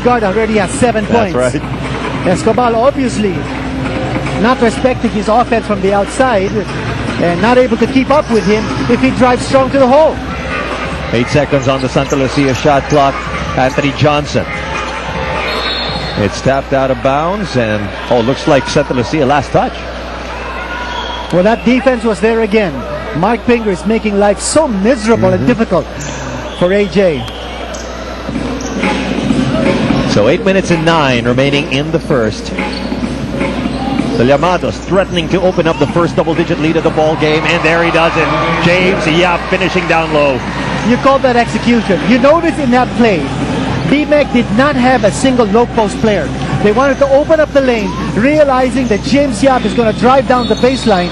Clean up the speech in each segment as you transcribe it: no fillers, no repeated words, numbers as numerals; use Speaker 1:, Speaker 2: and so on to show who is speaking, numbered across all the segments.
Speaker 1: guard already has 7 points.
Speaker 2: That's right.
Speaker 1: Escobar obviously not respecting his offense from the outside and not able to keep up with him if he drives strong to the hole.
Speaker 2: 8 seconds on the Santa Lucia shot clock. Anthony Johnson. It's tapped out of bounds, and looks like Santa Lucia last touch.
Speaker 1: Well, that defense was there again. Mark Pinger is making life so miserable and difficult for AJ.
Speaker 2: So 8 minutes and 9 remaining in the first. The Llamados threatening to open up the first double-digit lead of the ball game, and there he does it. James Yap finishing down low.
Speaker 1: You call that execution. You notice in that play, BMEC did not have a single low post player. They wanted to open up the lane, realizing that James Yap is going to drive down the baseline.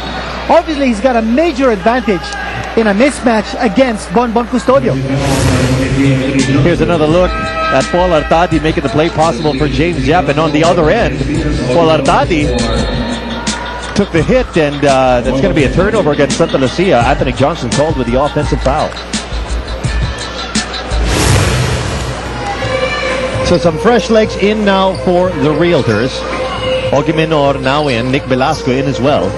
Speaker 1: Obviously, he's got a major advantage in a mismatch against Bonbon Custodio.
Speaker 2: Here's another look at Paul Artadi making the play possible for James Yap, and on the other end, Paul Artadi took the hit, and that's going to be a turnover against Santa Lucia. Anthony Johnson called with the offensive foul. So some fresh legs in now for the Realtors. Ogie Menor now in, Nick Velasco in as well.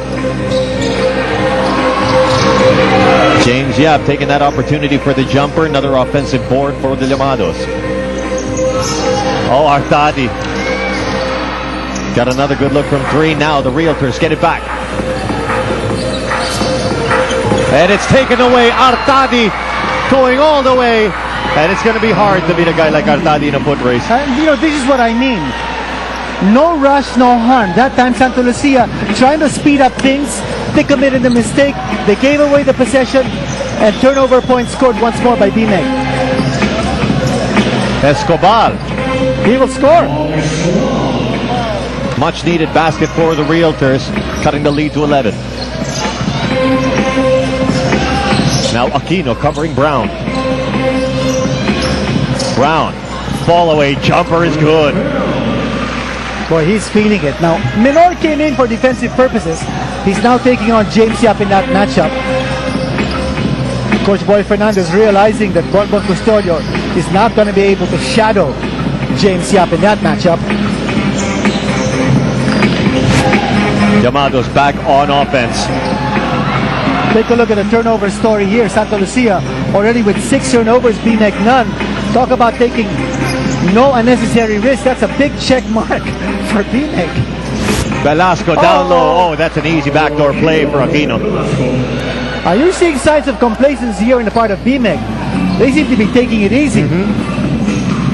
Speaker 2: James Yap taking that opportunity for the jumper. Another offensive board for the Llamados. Artadi got another good look from 3. Now the Realtors get it back. And it's taken away. Artadi going all the way. And it's going to be hard to beat a guy like Artadi in a foot race.
Speaker 1: This is what I mean. No rush, no harm. That time Santa Lucia trying to speed up things. They committed a mistake. They gave away the possession, and turnover points scored once more by BMEC.
Speaker 2: Escobar.
Speaker 1: He will score.
Speaker 2: Much needed basket for the Realtors, cutting the lead to 11. Now Aquino covering Brown. Brown, fall away jumper is good.
Speaker 1: Boy, he's feeling it. Now, Menor came in for defensive purposes. He's now taking on James Yap in that matchup. Coach Boy Fernandez realizing that Bonbon Custodio is not going to be able to shadow James Yap in that matchup.
Speaker 2: Llamados back on offense.
Speaker 1: Take a look at the turnover story here. Santa Lucia already with 6 turnovers, BMEC none. Talk about taking no unnecessary risk. That's a big check mark for BMEC.
Speaker 2: Velasco down low. That's an easy backdoor play for Aquino.
Speaker 1: Are you seeing signs of complacency here in the part of BMEC? They seem to be taking it easy.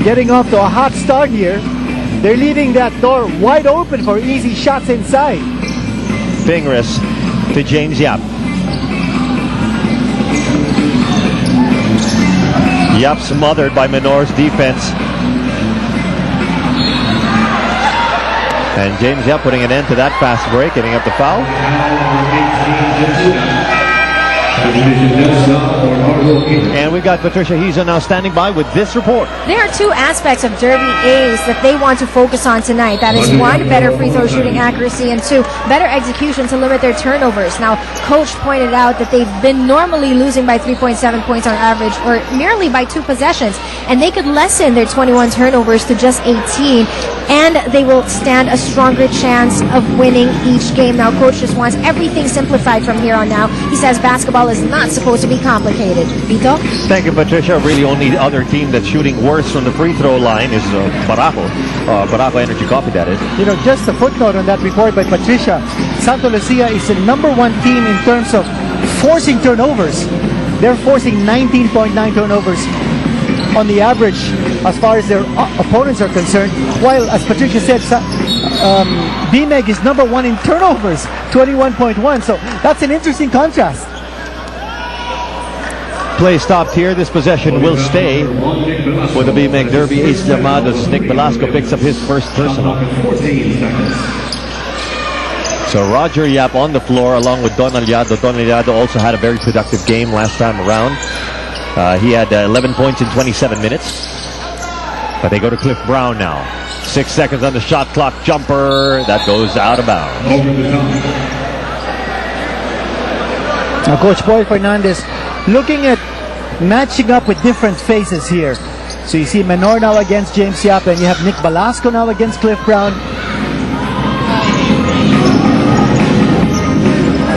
Speaker 1: Getting off to a hot start here. They're leaving that door wide open for easy shots inside.
Speaker 2: Fingers to James Yap. Yap smothered by Menor's defense. And James Yap putting an end to that fast break, getting up the foul. And we've got Patricia Hiza now standing by with this report.
Speaker 3: There are 2 aspects of Derby A's that they want to focus on tonight. That is 1, better free throw shooting accuracy, and 2, better execution to limit their turnovers. Now, Coach pointed out that they've been normally losing by 3.7 points on average, or merely by 2 possessions, and they could lessen their 21 turnovers to just 18, and they will stand a stronger chance of winning each game. Now, Coach just wants everything simplified from here on now. He says basketball is not supposed to be complicated. Vito?
Speaker 2: Thank you, Patricia. Really, only other team that's shooting worse from the free throw line is Baraco. Baraco Energy Coffee, that is.
Speaker 1: Just a footnote on that report by Patricia. Santa Lucia is the #1 team in terms of forcing turnovers. They're forcing 19.9 turnovers on the average as far as their opponents are concerned. While, as Patricia said, BMEC is #1 in turnovers, 21.1. So that's an interesting contrast.
Speaker 2: Play stopped here. This possession will stay for the BMEC Derby Ace Llamados. Nick Velasco picks up his first personal. So Roger Yap on the floor along with Don Aliado. Don Aliado also had a very productive game last time around. He had 11 points in 27 minutes. But they go to Cliff Brown now. 6 seconds on the shot clock. Jumper. That goes out of bounds. Now
Speaker 1: Coach Boy Fernandez looking at matching up with different faces here. So you see Menor now against James Yap, and you have Nick Velasco now against Cliff Brown.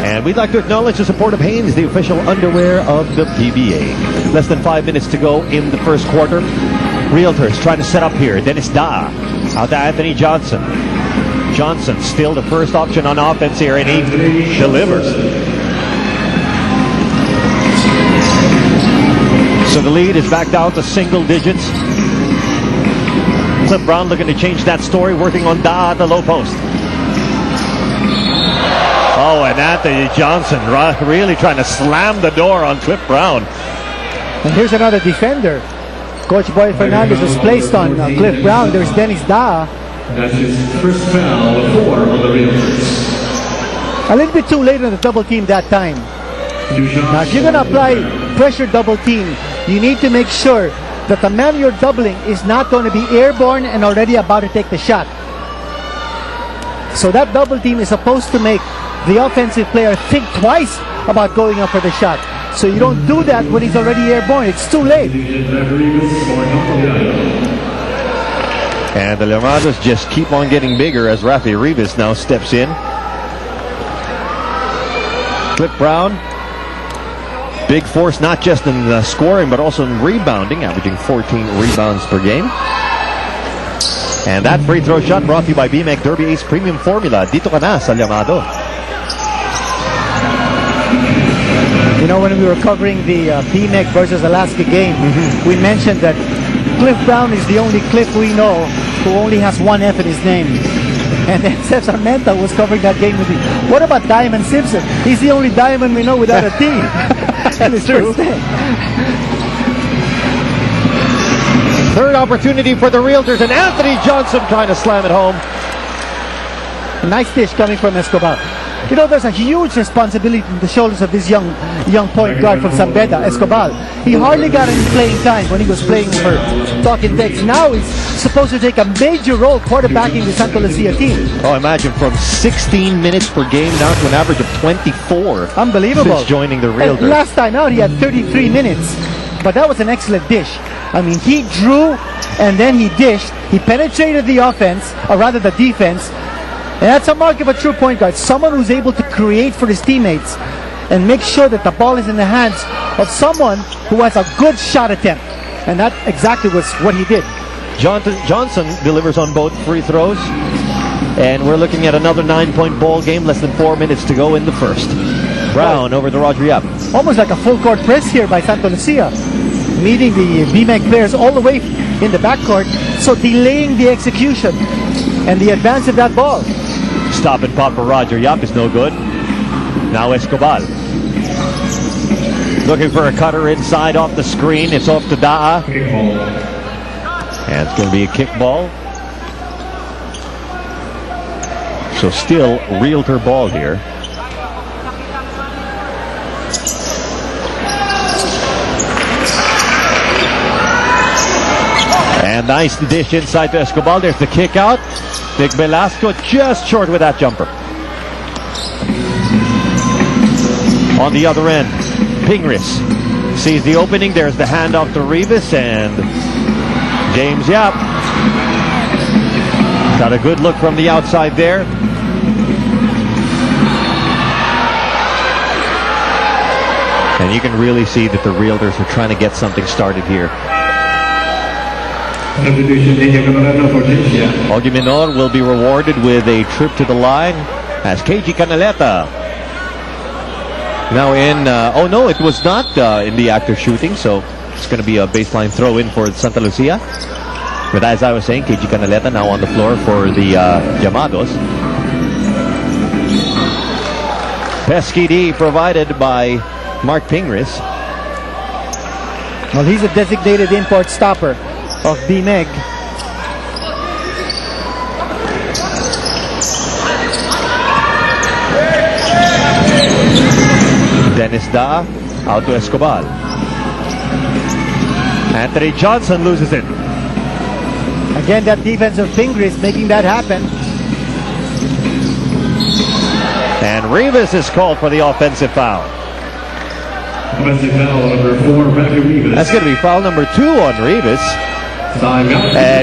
Speaker 2: And we'd like to acknowledge the support of Hanes, the official underwear of the PBA. Less than 5 minutes to go in the first quarter. Realtors trying to set up here. Dennis Da out to Anthony Johnson. Johnson still the first option on offense here, and he delivers. So the lead is back down to single digits. Cliff Brown looking to change that story, working on Da at the low post. Oh, and Anthony Johnson really trying to slam the door on Cliff Brown.
Speaker 1: And here's another defender. Coach Boy Fernandez was placed on Cliff Brown. There's Dennis Da.
Speaker 4: That's his first foul of 4 on the Realtors.
Speaker 1: A little bit too late on the double team that time. Now, if you're going to apply pressure double team, you need to make sure that the man you're doubling is not going to be airborne and already about to take the shot. So that double team is supposed to make the offensive player think twice about going up for the shot. So you don't do that when he's already airborne. It's too late.
Speaker 2: And the Llamados just keep on getting bigger as Rafi Rivas now steps in. Cliff Brown, big force not just in scoring but also in rebounding, averaging 14 rebounds per game. And that free throw shot brought to you by BMEC Derby Ace Premium Formula. Dito ka na sa Llamado.
Speaker 1: You know, when we were covering the BMEC versus Alaska game, we mentioned that Cliff Brown is the only Cliff we know who only has one F in his name. And then Seth Sarmenta was covering that game with me. What about Diamond Simpson? He's the only Diamond we know without a T.
Speaker 2: That's true. Third opportunity for the Realtors, and Anthony Johnson trying to slam it home.
Speaker 1: A nice dish coming from Escobar. You know, there's a huge responsibility on the shoulders of this young point guard from San Beda, Escobar. He hardly got any playing time when he was playing for Talking Tex. Now he's supposed to take a major role quarterbacking the Santa Lucia team.
Speaker 2: Oh, imagine from 16 minutes per game down to an average of 24.
Speaker 1: Unbelievable.
Speaker 2: Since joining the Realtors.
Speaker 1: And last time out, he had 33 minutes. But that was an excellent dish. I mean, he drew and then he dished. He penetrated the offense, or rather the defense. And that's a mark of a true point guard. Someone who's able to create for his teammates and make sure that the ball is in the hands of someone who has a good shot attempt. And that exactly was what he did.
Speaker 2: Johnson delivers on both free throws. And we're looking at another 9-point ball game. Less than 4 minutes to go in the first. Brown over to Roger Yap.
Speaker 1: Almost like a full court press here by Santa Lucia. Meeting the BMEC players all the way in the backcourt. So delaying the execution and the advance of that ball.
Speaker 2: Stop and pop for Roger Yap is no good. Now Escobar. Looking for a cutter inside off the screen. It's off to Daa. And it's going to be a kick ball. So still Realtor ball here. And nice dish inside to Escobar. There's the kick out. Nick Velasco just short with that jumper. On the other end, Pingris sees the opening. There's the handoff to Rivas, and James Yap got a good look from the outside there. And you can really see that the Realtors are trying to get something started here. Augie Menor will be rewarded with a trip to the line as KG Canaleta now in, oh no, it was not in the act of shooting, so it's going to be a baseline throw in for Santa Lucia. But as I was saying, KG Canaleta now on the floor for the Llamados. Pesky D provided by Mark Pingris.
Speaker 1: Well, he's a designated import stopper of BMEG.
Speaker 2: Dennis Da out to Escobar. Anthony Johnson loses it.
Speaker 1: Again, that defensive Pingris making that happen.
Speaker 2: And Rivas is called for the offensive foul.
Speaker 4: Offensive foul number 4, Rafi Rivas.
Speaker 2: That's going to be foul number 2 on Rivas.
Speaker 4: Time out.
Speaker 2: And